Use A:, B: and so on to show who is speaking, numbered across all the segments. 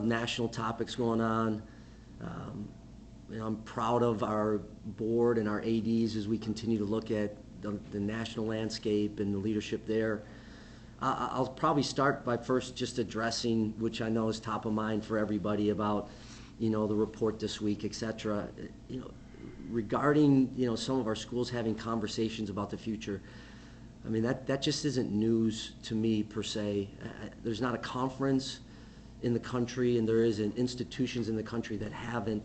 A: national topics going on. I'm proud of our board and our ADs as we continue to look at the national landscape and the leadership there. I'll probably start by first just addressing, which I know is top of mind for everybody, about the report this week, etc. Regarding some of our schools having conversations about the future. I mean, that just isn't news to me per se. There's not a conference in the country, and there isn't institutions in the country that haven't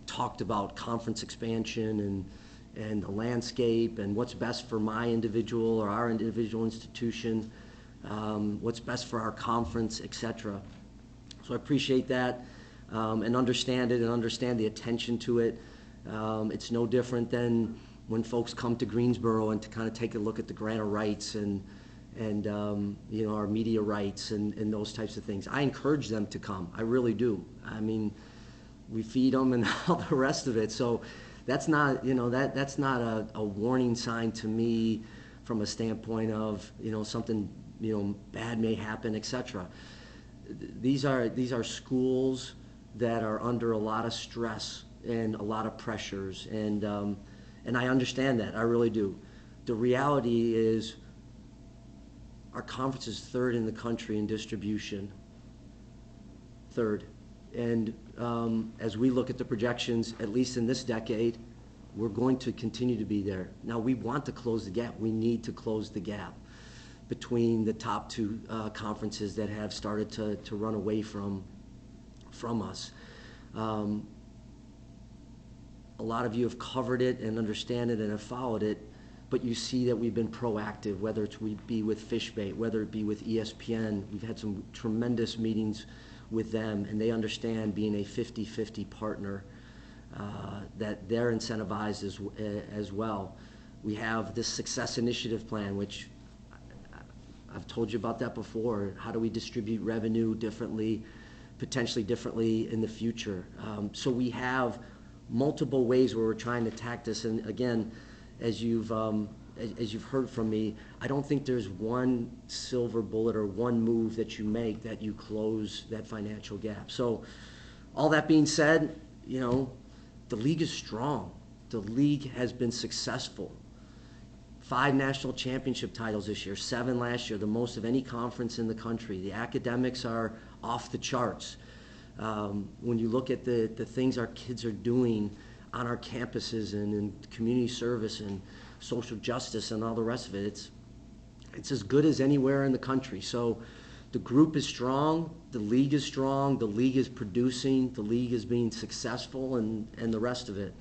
A: talked about conference expansion and the landscape and what's best for my individual or our individual institution, what's best for our conference, etc. So I appreciate that and understand it and understand the attention to it. It's no different than when folks come to Greensboro and to kind of take a look at the grant of rights and our media rights and those types of things. I encourage them to come. I really do. I mean, we feed them and all the rest of it. So that's not, that's not a warning sign to me from a standpoint of, something, bad may happen, etc. These are schools that are under a lot of stress and a lot of pressures, and I understand that. I really do. The reality is our conference is third in the country in distribution. Third. And as we look at the projections, at least in this decade, we're going to continue to be there. Now, we want to close the gap. We need to close the gap between the top two conferences that have started to run away from us. A lot of you have covered it and understand it and have followed it, but you see that we've been proactive, whether it be with Fishbait, whether it be with ESPN. We've had some tremendous meetings with them, and they understand being a 50-50 partner, that they're incentivized as well. We have this Success Initiative Plan, which I've told you about that before. How do we distribute revenue differently, potentially differently in the future? So we have multiple ways where we're trying to attack this, and again, as you've heard from me, I don't think there's one silver bullet or one move that you make that you close that financial gap. So all that being said, the league is strong. The league has been successful. 5 national championship titles this year, 7 last year, the most of any conference in the country. The academics are off the charts. When you look at the things our kids are doing on our campuses and in community service and social justice and all the rest of it, it's as good as anywhere in the country. So the group is strong, the league is strong, the league is producing, the league is being successful, and the rest of it.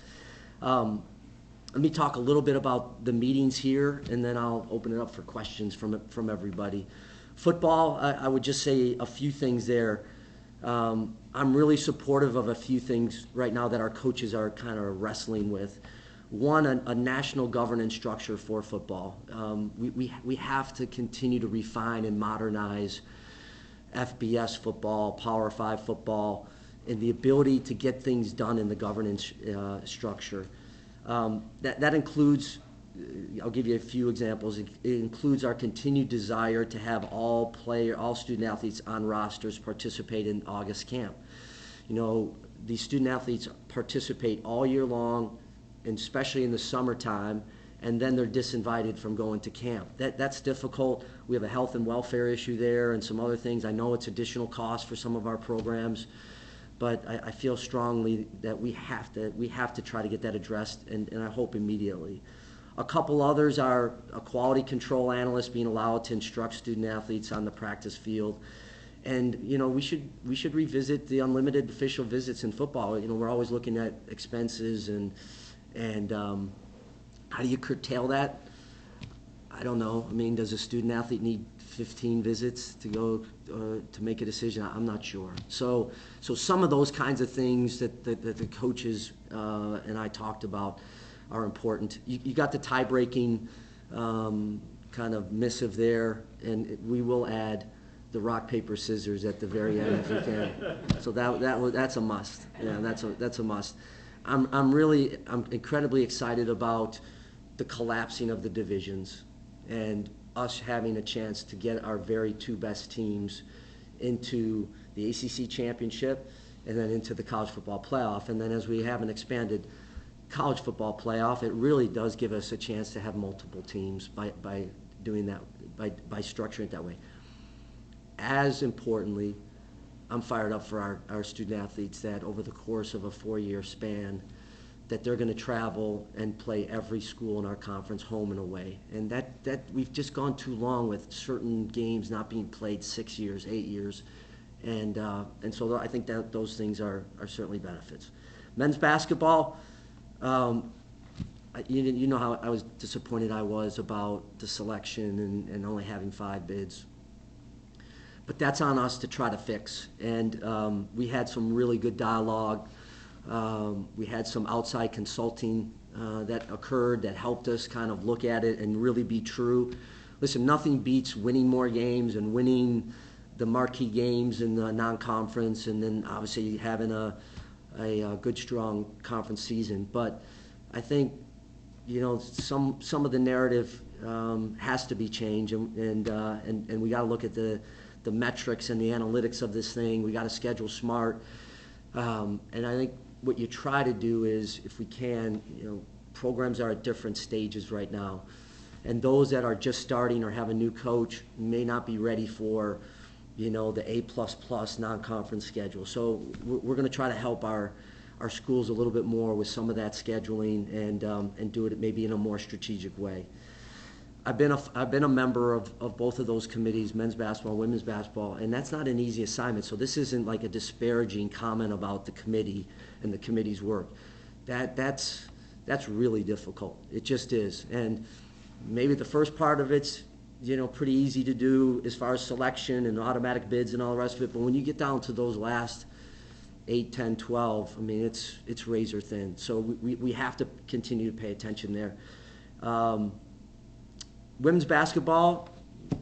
A: Let me talk a little bit about the meetings here, and then I'll open it up for questions from everybody. Football, I would just say a few things there. I'm really supportive of a few things right now that our coaches are kind of wrestling with. One, a national governance structure for football. We have to continue to refine and modernize FBS football, Power 5 football, and the ability to get things done in the governance structure. That includes, I'll give you a few examples. It includes our continued desire to have all student athletes on rosters participate in August camp. These student athletes participate all year long, and especially in the summertime, and then they're disinvited from going to camp. That's difficult. We have a health and welfare issue there and some other things. I know it's additional cost for some of our programs, but I feel strongly that we have to try to get that addressed, and I hope immediately. A couple others are a quality control analyst being allowed to instruct student athletes on the practice field. And we should revisit the unlimited official visits in football. We're always looking at expenses and how do you curtail that? I don't know. I mean, does a student athlete need 15 visits to go to make a decision? I'm not sure. So some of those kinds of things that the coaches and I talked about are important. You got the tie-breaking kind of missive there, and we will add the rock, paper, scissors at the very end if we can. So that's a must. Yeah, that's a must. I'm incredibly excited about the collapsing of the divisions and us having a chance to get our very 2 best teams into the ACC championship, and then into the college football playoff. And then as we have an expanded college football playoff, it really does give us a chance to have multiple teams by doing that, by structuring it that way. As importantly, I'm fired up for our student athletes that over the course of a 4-year span, that they're going to travel and play every school in our conference, home and away. And that we've just gone too long with certain games not being played 6 years, 8 years. And so I think that those things are certainly benefits. Men's basketball, you know how I was disappointed I was about the selection and only having 5 bids. But that's on us to try to fix. And we had some really good dialogue. We had some outside consulting that occurred that helped us kind of look at it and really be true. Listen, nothing beats winning more games and winning the marquee games in the non-conference, and then obviously having a good, strong conference season. But I think, you know, some of the narrative has to be changed, and we got to look at the metrics and the analytics of this thing. We got to schedule smart, and I think what you try to do is, if we can, you know, programs are at different stages right now, and those that are just starting or have a new coach may not be ready for, you know, the A++ non-conference schedule. So we're going to try to help our schools a little bit more with some of that scheduling and do it maybe in a more strategic way. I've been a member of both of those committees, men's basketball, women's basketball, and that's not an easy assignment. So this isn't like a disparaging comment about the committee and the committee's work. That's really difficult. It just is. And maybe the first part of it's, you know, pretty easy to do as far as selection and automatic bids and all the rest of it. But when you get down to those last 8, 10, 12, I mean, it's razor thin. So we have to continue to pay attention there. Women's basketball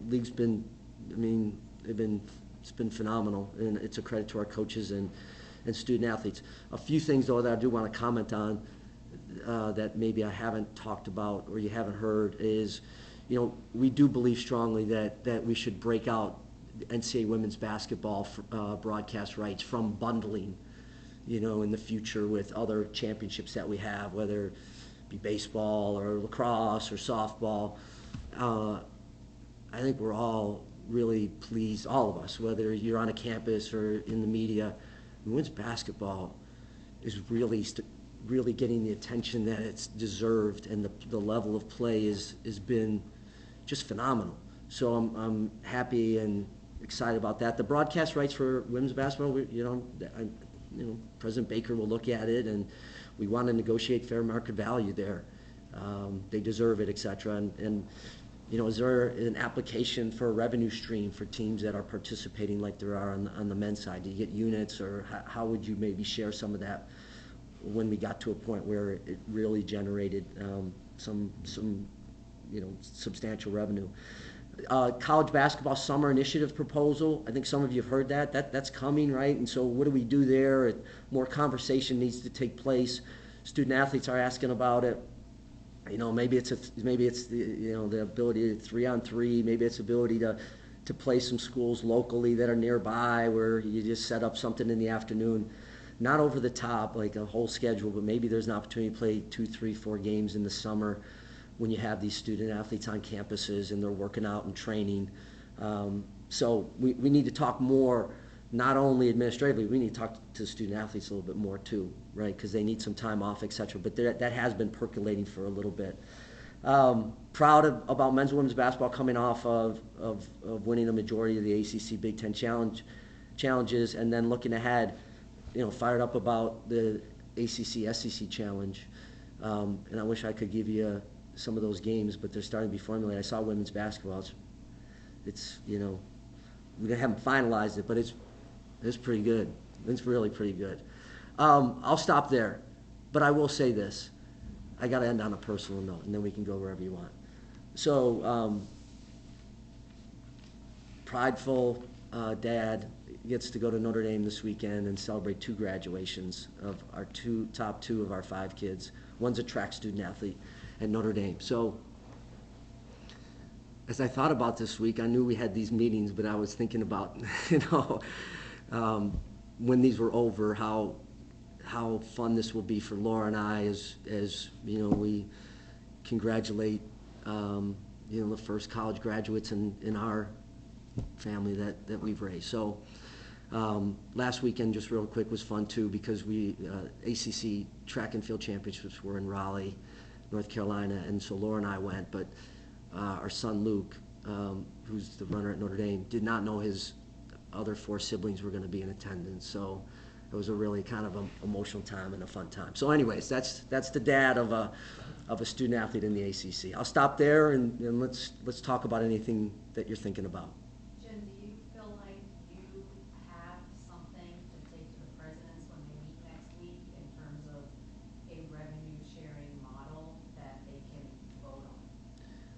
A: league's been, I mean, it's been phenomenal, and it's a credit to our coaches and student athletes. A few things though that I do want to comment on that maybe I haven't talked about or you haven't heard is, you know, we do believe strongly that we should break out NCAA women's basketball broadcast rights from bundling, you know, in the future with other championships that we have, whether it be baseball or lacrosse or softball. I think we're all really pleased, all of us, whether you're on a campus or in the media. Women's basketball is really getting the attention that it's deserved, and the level of play has been just phenomenal. So I'm happy and excited about that. The broadcast rights for women's basketball, President Baker will look at it, and we want to negotiate fair market value there. They deserve it, et cetera. And you know, is there an application for a revenue stream for teams that are participating like there are on the men's side? Do you get units, or how would you maybe share some of that when we got to a point where it really generated some you know, substantial revenue? College basketball summer initiative proposal. I think some of you have heard that's coming, right? And so what do we do there? More conversation needs to take place. Student athletes are asking about it. You know, maybe it's the, you know, the ability to 3-on-3. Maybe it's ability to play some schools locally that are nearby, where you just set up something in the afternoon, not over the top like a whole schedule, but maybe there's an opportunity to play 2, 3, 4 games in the summer when you have these student athletes on campuses and they're working out and training. So we need to talk more, not only administratively, we need to talk to student athletes a little bit more too, right? Because they need some time off, et cetera. But that has been percolating for a little bit. Proud about men's and women's basketball coming off of winning a majority of the ACC Big Ten challenges, and then looking ahead, you know, fired up about the ACC SEC challenge. And I wish I could give you some of those games, but they're starting to be formulated. I saw women's basketball. It's you know, we haven't finalized it, but it's pretty good. It's really pretty good. I'll stop there, but I will say this. I got to end on a personal note, and then we can go wherever you want. So, prideful dad gets to go to Notre Dame this weekend and celebrate 2 graduations of our top two of our 5 kids. One's a track student athlete at Notre Dame. So, as I thought about this week, I knew we had these meetings, but I was thinking about, you know, when these were over, how fun this will be for Laura and I as you know, we congratulate you know, the first college graduates in our family that we've raised. So last weekend, just real quick, was fun too, because we ACC track and field championships were in Raleigh, North Carolina, and so Laura and I went, but our son Luke, who's the runner at Notre Dame, did not know his other 4 siblings were going to be in attendance. So it was a really kind of an emotional time and a fun time. So anyways, that's the dad of a student athlete in the ACC. I'll stop there and let's talk about anything that you're thinking about.
B: Jim, do you feel like you have something to take to the presidents when they meet next week in terms of a revenue sharing model that they can vote on?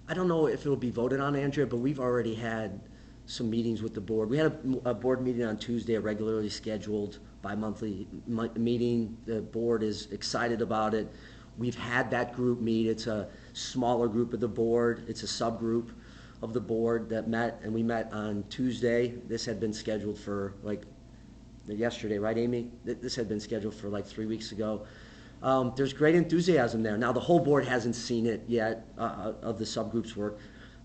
A: I don't know if it'll be voted on, Andrea, but we've already had some meetings with the board. We had a board meeting on Tuesday, a regularly scheduled bi-monthly meeting. The board is excited about it. We've had that group meet. It's a smaller group of the board. It's a subgroup of the board that met, and we met on Tuesday. This had been scheduled for like yesterday, right, Amy? This had been scheduled for like 3 weeks ago. There's great enthusiasm there. Now, the whole board hasn't seen it yet of the subgroup's work,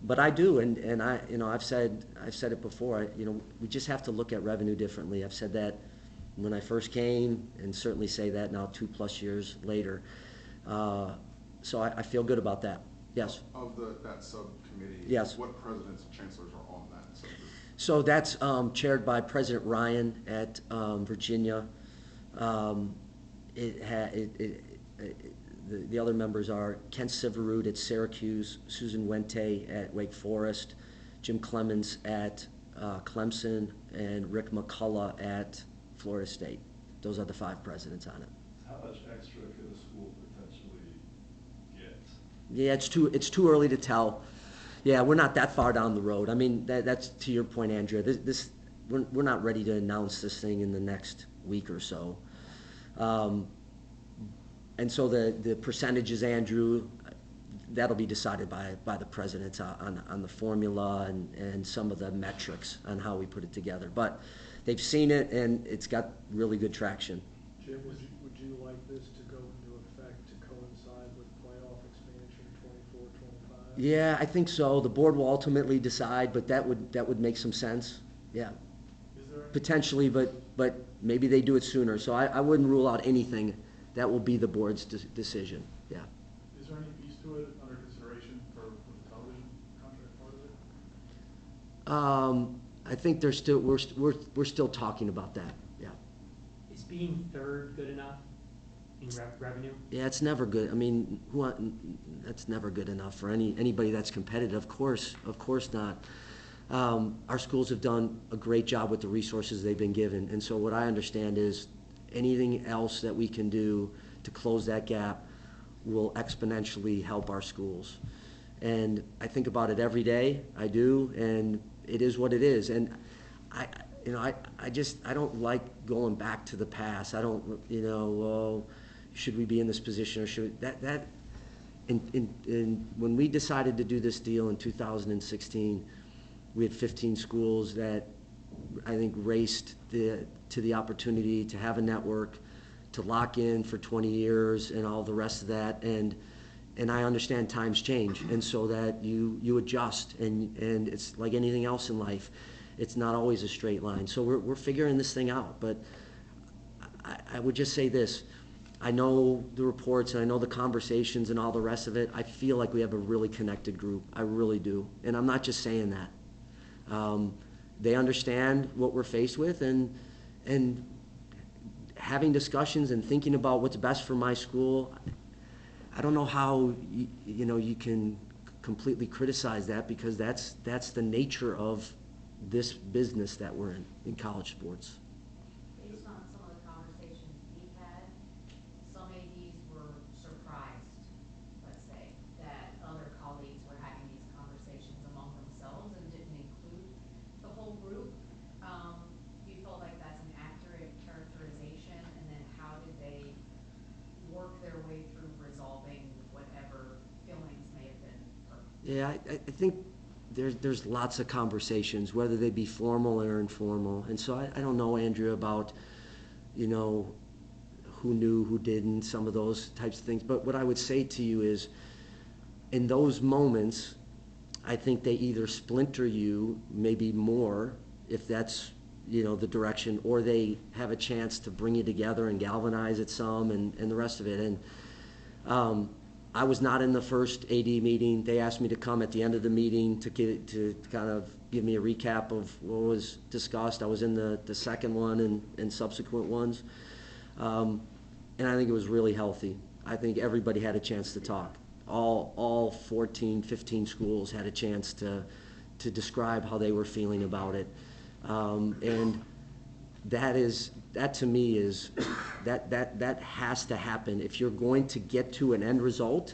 A: but I do, and I, you know, I've said it before. You know, we just have to look at revenue differently. I've said that when I first came, and certainly say that now 2+ years later. So I feel good about that. Yes.
C: Of that subcommittee.
A: Yes.
C: What presidents and chancellors are on that subgroup?
A: So that's chaired by President Ryan at Virginia. The other members are Kent Siverud at Syracuse, Susan Wente at Wake Forest, Jim Clemens at Clemson, and Rick McCullough at Florida State. Those are the 5 presidents on it.
D: How much extra could a school potentially get?
A: Yeah, it's too early to tell. Yeah, we're not that far down the road. I mean, that's to your point, Andrea. We're not ready to announce this thing in the next week or so. And so the percentages, Andrew, that'll be decided by the presidents on the formula and some of the metrics on how we put it together. But they've seen it, and it's got really good traction.
E: Jim, would you like this to go into effect to coincide with playoff expansion 24-25?
A: Yeah, I think so. The board will ultimately decide, but that would make some sense. Yeah, potentially, but maybe they do it sooner. So I wouldn't rule out anything. That will be the board's decision. Yeah.
E: Is there any piece to it under consideration for the television contract part of it?
A: I think we're still talking about that. Yeah.
F: Is being third good enough in revenue?
A: Yeah, it's never good. I mean, that's never good enough for anybody that's competitive. Of course not. Our schools have done a great job with the resources they've been given, and so what I understand is anything else that we can do to close that gap will exponentially help our schools. And I think about it every day. I do, and it is what it is. And I don't like going back to the past. I don't, well, should we be in this position or should when we decided to do this deal in 2016, we had 15 schools that I think raced to the opportunity to have a network, to lock in for 20 years and all the rest of that. And I understand times change, and so that you adjust, and it's like anything else in life. It's not always a straight line. So we're figuring this thing out. But I would just say this. I know the reports, and I know the conversations and all the rest of it. I feel like we have a really connected group. I really do. And I'm not just saying that. They understand what we're faced with, and having discussions and thinking about what's best for my school. I don't know how you can completely criticize that, because that's the nature of this business that we're in college sports.
B: Based on some of the conversations we've had, some ADs were surprised, let's say, that other colleagues were having these conversations among themselves and didn't include the whole group. Do you feel like that's an accurate characterization? And then how did they work their way through resolving whatever feelings may have been hurt?
A: Yeah, I think there's lots of conversations, whether they be formal or informal. And so I don't know, Andrea, about, you know, who knew, who didn't, some of those types of things. But what I would say to you is, in those moments, I think they either splinter you maybe more, if that's, you know, the direction, or they have a chance to bring you together and galvanize it some and the rest of it. And I was not in the first AD meeting. They asked me to come at the end of the meeting to kind of give me a recap of what was discussed. I was in the second one and subsequent ones. And I think it was really healthy. I think everybody had a chance to talk. All 14, 15 schools had a chance to describe how they were feeling about it. And that to me is, that has to happen. If you're going to get to an end result,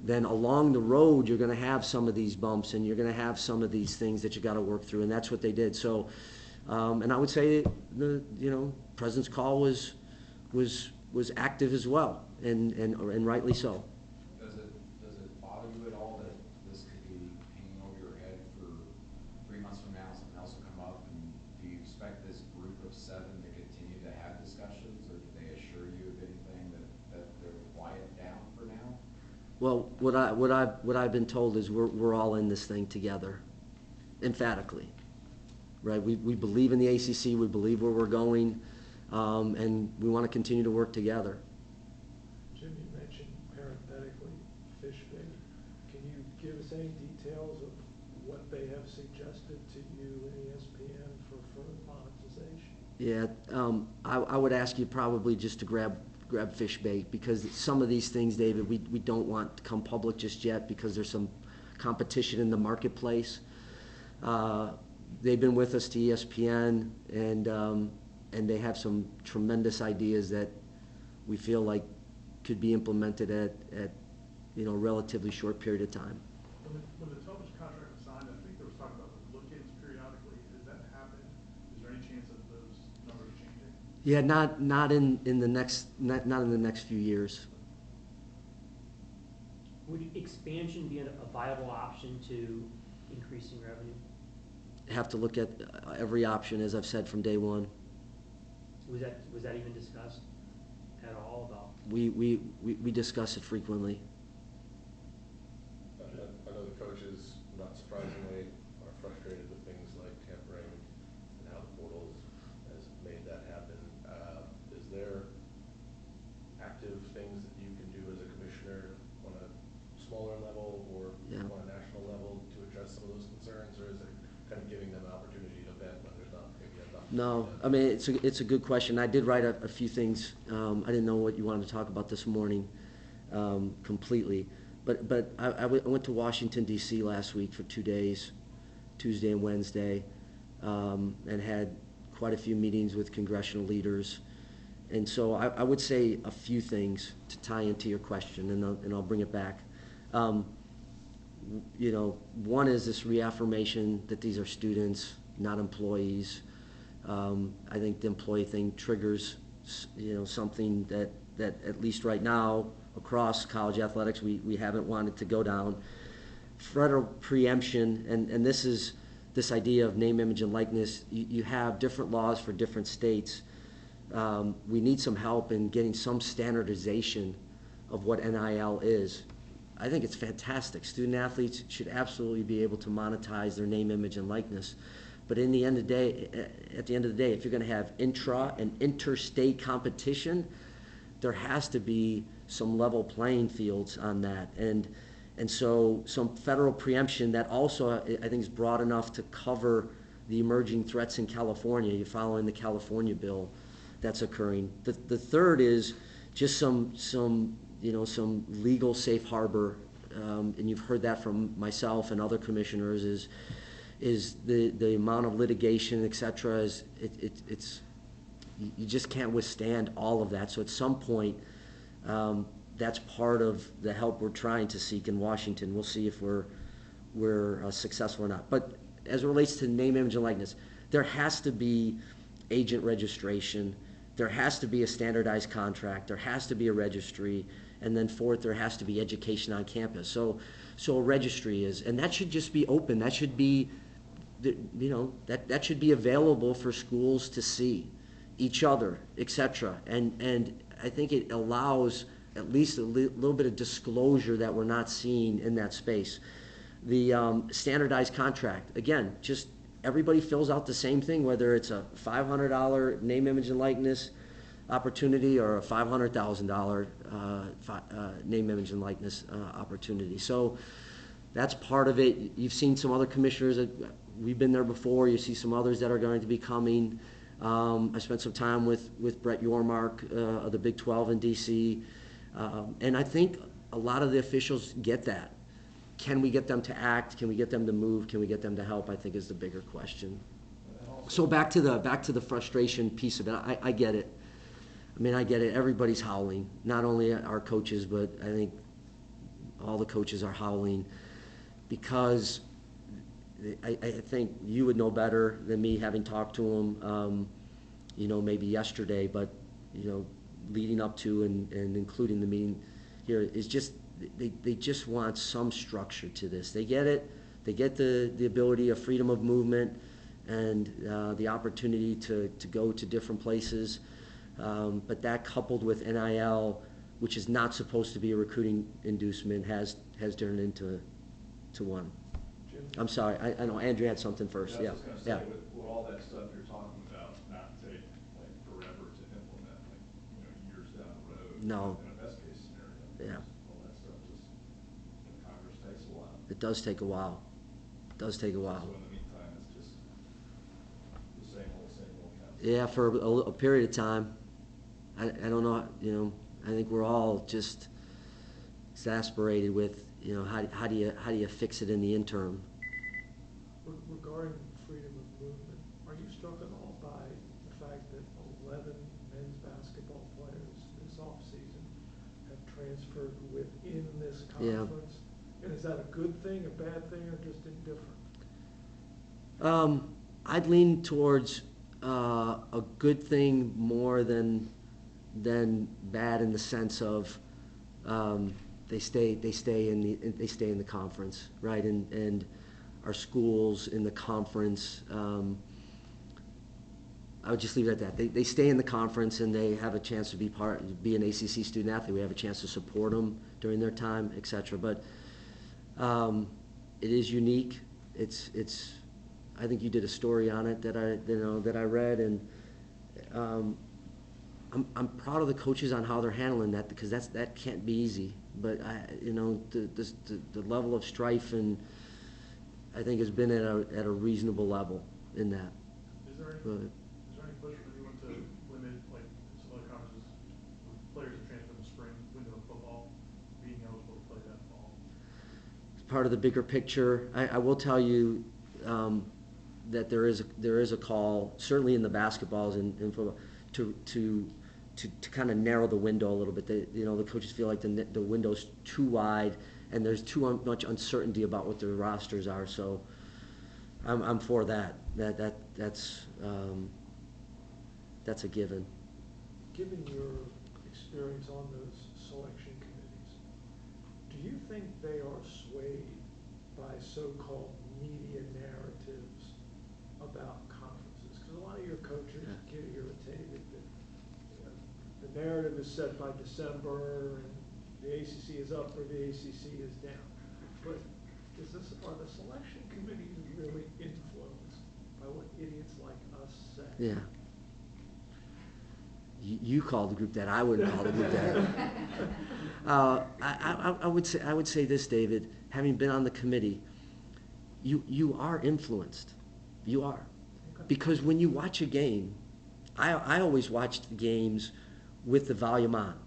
A: then along the road you're going to have some of these bumps and you're going to have some of these things that you got to work through, and that's what they did. So, and I would say President's call was active as well, and rightly so.
G: Does it bother you at all that this could be hanging over your head for 3 months from now, something else will come up, and do you expect this group of 7 to continue to have discussions, or do they assure you of anything that they're quiet down for now?
A: Well, what I've been told is we're all in this thing together, emphatically, right? We believe in the ACC, we believe where we're going, and we want to continue to work together.
E: Jim, you mentioned parenthetically fish bait. Can you give us any details of what they have suggested to you and ESPN for further monetization?
A: Yeah, I would ask you probably just to grab fish bait, because some of these things, David, we don't want to come public just yet because there's some competition in the marketplace. They've been with us to ESPN, and they have some tremendous ideas that we feel like could be implemented at a relatively short period of time.
H: When the television contract was signed, I think there was talk about the look-ins periodically. Has that happened? Is there any chance of those numbers changing?
A: Yeah, not in the next few years.
F: Would expansion be a viable option to increasing revenue?
A: Have to look at every option, as I've said from day one.
F: Was that even discussed at all about?
A: We discuss it frequently.
D: I know the coaches, not surprisingly, are frustrated with things like tampering and how the portals has made that happen. Is there active things that you can do as a commissioner on a smaller level or on a national level to address some of those concerns, or is it kind of giving them an opportunity to vent when there's not maybe enough?
A: No, I mean, it's a good question. I did write a few things. I didn't know what you wanted to talk about this morning completely. But I went to Washington, D.C. last week for 2 days, Tuesday and Wednesday, and had quite a few meetings with congressional leaders. And so I would say a few things to tie into your question, and I'll bring it back. One is this reaffirmation that these are students, not employees. I think the employee thing triggers, something that at least right now across college athletics we haven't wanted to go down. Federal preemption, and this idea of name, image, and likeness. You have different laws for different states. We need some help in getting some standardization of what NIL is. I think it's fantastic. Student athletes should absolutely be able to monetize their name, image, and likeness. But at the end of the day, if you're going to have intra and interstate competition, there has to be some level playing fields on that. And so some federal preemption that also I think is broad enough to cover the emerging threats in California. You're following the California bill that's occurring. The third is just some legal safe harbor, and you've heard that from myself and other commissioners, is the amount of litigation, et cetera, it's you just can't withstand all of that. So at some point, that's part of the help we're trying to seek in Washington. We'll see if we're successful or not. But as it relates to name, image, and likeness, there has to be agent registration. There has to be a standardized contract. There has to be a registry. And then fourth, there has to be education on campus. So a registry is, and that should just be open. That should be, that should be available for schools to see each other, etc. And I think it allows at least a little bit of disclosure that we're not seeing in that space. The standardized contract, again, just everybody fills out the same thing, whether it's a $500 name, image, and likeness opportunity or a $500,000 name, image, and likeness opportunity. So that's part of it. You've seen some other commissioners that we've been there before. You see some others that are going to be coming. I spent some time with Brett Yormark of the Big 12 in DC, and I think a lot of the officials get that. Can we get them to act? Can we get them to move? Can we get them to help? I think is the bigger question. So back to the frustration piece of it. I get it. I mean, I get it. Everybody's howling. Not only our coaches, but I think all the coaches are howling because I think you would know better than me, having talked to them, maybe yesterday, but leading up to and including the meeting here is just. They just want some structure to this. They get it. They get the ability of freedom of movement and the opportunity to go to different places. But that coupled with NIL, which is not supposed to be a recruiting inducement, has turned into one.
E: Jim?
A: I'm sorry. I know Andrew had something first.
I: I was just
A: Yeah.
I: gonna say, with all that stuff you're talking about, not take like forever to implement, like, years down the road.
A: No.
I: In a best case scenario.
A: Yeah.
I: All that stuff just, Congress takes a while.
A: It does take a while. It does take a while.
I: So in the meantime, it's just the same old council.
A: Yeah, for a period of time. I don't know, I think we're all just exasperated with, how do you fix it in the interim?
E: Regarding freedom of movement, are you struck at all by the fact that 11 men's basketball players this offseason have transferred within this
A: Yeah.
E: conference? And is that a good thing, a bad thing, or just indifferent?
A: I'd lean towards a good thing more than bad, in the sense of they stay in the conference, right? And our schools in the conference. I would just leave it at that. They stay in the conference and they have a chance to be an ACC student athlete. We have a chance to support them during their time, etc. But it is unique. It's. I think you did a story on it that I read, and I'm proud of the coaches on how they're handling that, because that can't be easy. But the level of strife and I think has been at a reasonable level in that.
H: Is there any push from anyone to limit, like some other conferences, with players who transfer in the spring window of football being eligible to play that fall?
A: It's part of the bigger picture. I will tell you that there is a call, certainly in the basketballs and football, to kind of narrow the window a little bit. The coaches feel like the window's too wide and there's too much uncertainty about what their rosters are. So I'm for that. That's a given.
E: Given your experience on those selection committees, do you think they are swayed by so-called media narratives about conferences? Because a lot of your coaches get irritated that the narrative is set by December and the ACC is up or the ACC is down. But are the selection committees really influenced by what idiots like us say?
A: Yeah. You call the group that. I wouldn't call the group that. I would say this, David. Having been on the committee, you are influenced. You are, because when you watch a game, I always watch the games with the volume on,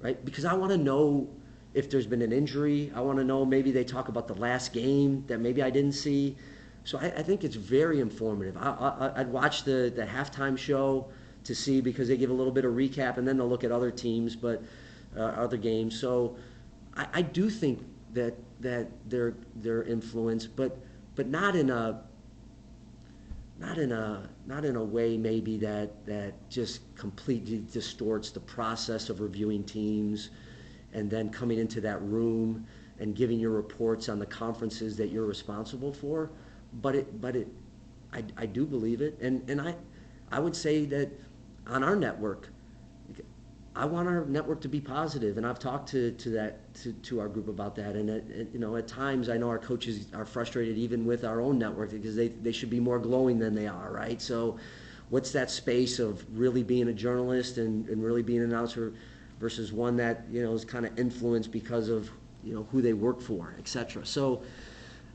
A: right? Because I want to know if there's been an injury. I want to know, maybe they talk about the last game that maybe I didn't see. So I think it's very informative. I'd watch the halftime show to see, because they give a little bit of recap, and then they'll look at other teams, but other games. So I do think that they're influenced, but not in a way maybe that just completely distorts the process of reviewing teams and then coming into that room and giving your reports on the conferences that you're responsible for. But I do believe it, and I would say that on our network, I want our network to be positive, and I've talked to our group about that. And at times I know our coaches are frustrated even with our own network because they should be more glowing than they are, right? So, what's that space of really being a journalist and really being an announcer versus one that is kind of influenced because of who they work for, etc. So,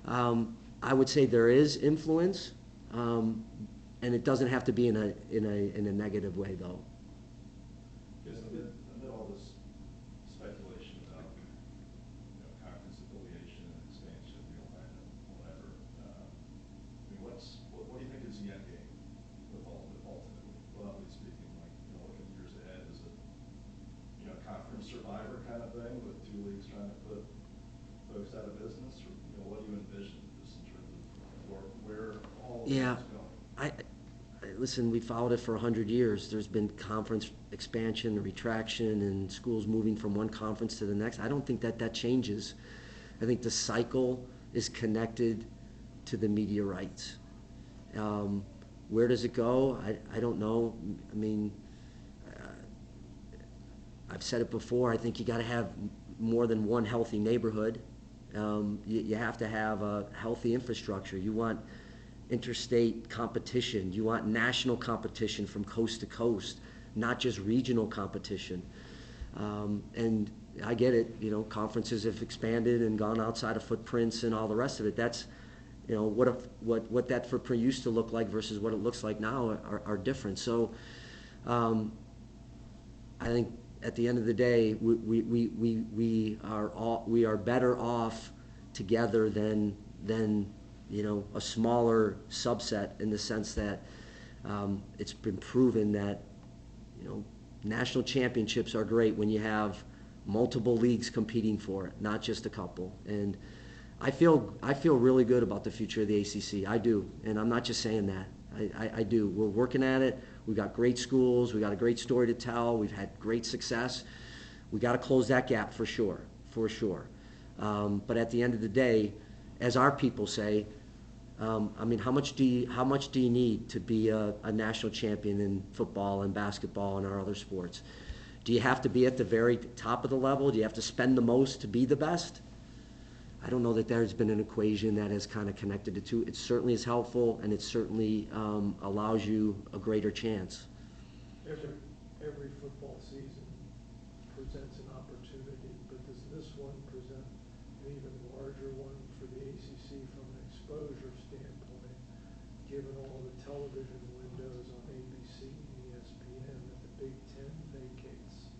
A: I would say there is influence, and it doesn't have to be in a negative way though.
I: Because amid all this speculation about, conference affiliation and expansion, whatever, what do you think is the end game with ultimately, broadly speaking, looking years ahead? Is it, conference survivor kind of thing with two leagues trying to put folks out of business, or, what do you envision just in terms of where all of this is going?
A: Listen, we followed it for 100 years. There's been conference expansion, retraction, and schools moving from one conference to the next. I don't think that changes. I think the cycle is connected to the media rights. Where does it go? I don't know. I mean, I've said it before. I think you got to have more than one healthy neighborhood. You have to have a healthy infrastructure. You want interstate competition. You want national competition from coast to coast, not just regional competition. And I get it. Conferences have expanded and gone outside of footprints and all the rest of it. That's, what that footprint used to look like versus what it looks like now are different. So, I think at the end of the day, we are better off together than a smaller subset, in the sense that it's been proven that national championships are great when you have multiple leagues competing for it, not just a couple. And I feel really good about the future of the ACC. I do, and I'm not just saying that. I do. We're working at it. We've got great schools. We've got a great story to tell. We've had great success. We got to close that gap for sure. But at the end of the day, as our people say, how much do you need to be a national champion in football and basketball and our other sports? Do you have to be at the very top of the level? Do you have to spend the most to be the best? I don't know that there's been an equation that has kind of connected the two. It certainly is helpful, and it certainly allows you a greater chance.
E: Every football season presents an opportunity, but does this one present an even larger one for the ACC from an exposure standpoint, given all the television windows on ABC and ESPN that the Big Ten vacates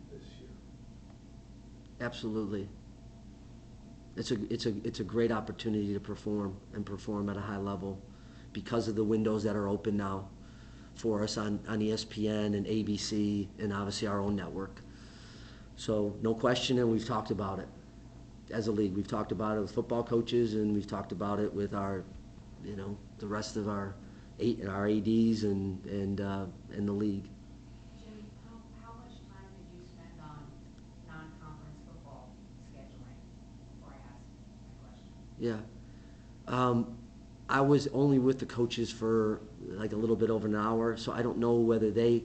E: this year?
A: Absolutely. It's a great opportunity to perform at a high level because of the windows that are open now for us on ESPN and ABC and obviously our own network. So no question, and we've talked about it as a league. We've talked about it with football coaches, and we've talked about it with our, the rest of our ADs and the league.
B: Jim, how much time did you spend on non-conference football scheduling before I ask my question?
A: Yeah. I was only with the coaches for like a little bit over an hour, so I don't know whether they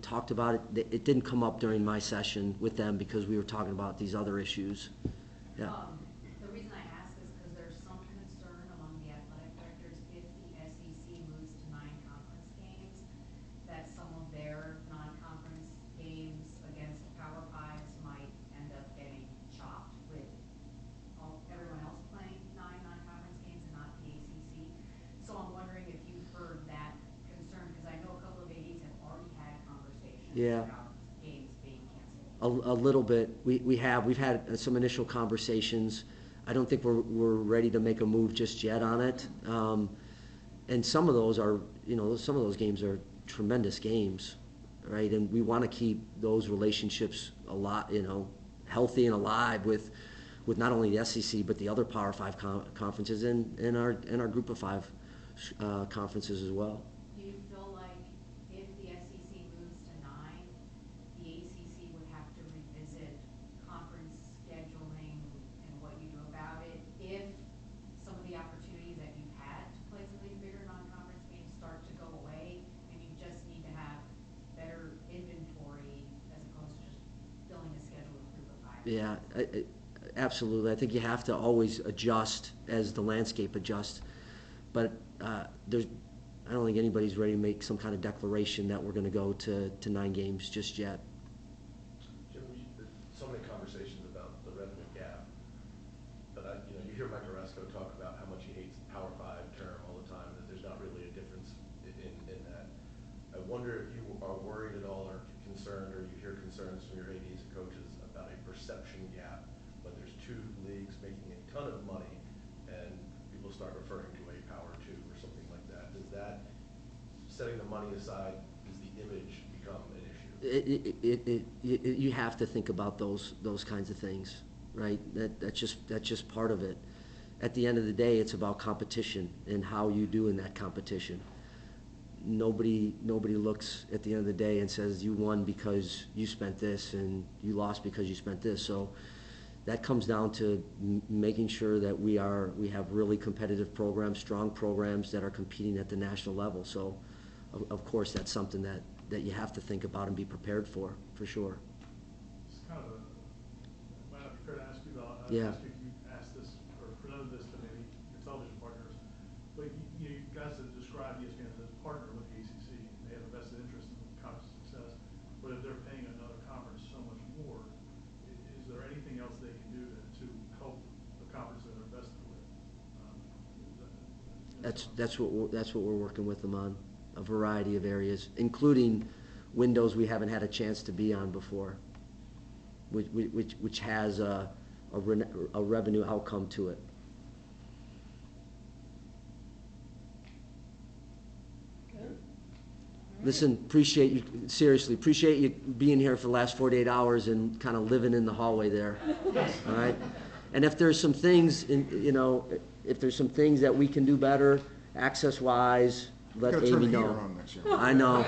A: talked about it. It didn't come up during my session with them because we were talking about these other issues. Yeah.
B: The reason I ask is because there's some concern among the athletic directors if the SEC moves to 9 conference games, that some of their non-conference games against Power Fives might end up getting chopped with everyone else playing 9 non-conference games and not the ACC. So I'm wondering if you've heard that concern, because I know a couple of ADs have already had conversations about games being canceled.
A: A little bit. We've had some initial conversations. I don't think we're ready to make a move just yet on it. And some of those are, some of those games are tremendous games, right? And we want to keep those relationships a lot, healthy and alive with not only the SEC but the other Power 5 conferences and our Group of 5 conferences as well.
B: Do you feel like if the SEC moves to 9, the ACC would have to revisit
A: Yeah, absolutely. I think you have to always adjust as the landscape adjusts. But I don't think anybody's ready to make some kind of declaration that we're going to go to 9 games just yet.
D: Jim, so many conversations about the revenue gap, but you hear Mike Oresco talk about how much he hates the Power 5 term all the time, that there's not really a difference in that. I wonder if you are worried at all or concerned, or you hear concerns from your ADs and coaches about a perception gap when there's 2 leagues making a ton of money and people start referring to a Power 2 or something like that. Does that, setting the money aside, does the image become an issue?
A: You have to think about those kinds of things, right? That's just part of it. At the end of the day, it's about competition and how you do in that competition. Nobody looks at the end of the day and says you won because you spent this and you lost because you spent this. So that comes down to making sure that we have really competitive programs, strong programs that are competing at the national level. So of course that's something that you have to think about and be prepared for sure.
H: It's kind of might not be fair to ask you about,
A: Yeah.
H: ask you if you asked this or presented this to maybe your television partners, but you guys have described ESPN as a partner with the ACC, and they have a vested interest in the conference's success, but if they're paying another conference so much more, is there anything else they can do to help the conference that they're vested with?
A: That's what we're working with them on, a variety of areas, including windows we haven't had a chance to be on before, which has a revenue outcome to it. Listen, appreciate you being here for the last 48 hours and kind of living in the hallway there. All right? And if there's some things, if there's some things that we can do better, access-wise, let
C: Gotta turn
A: Amy
C: the heater
A: know.
C: on next year.
A: I know.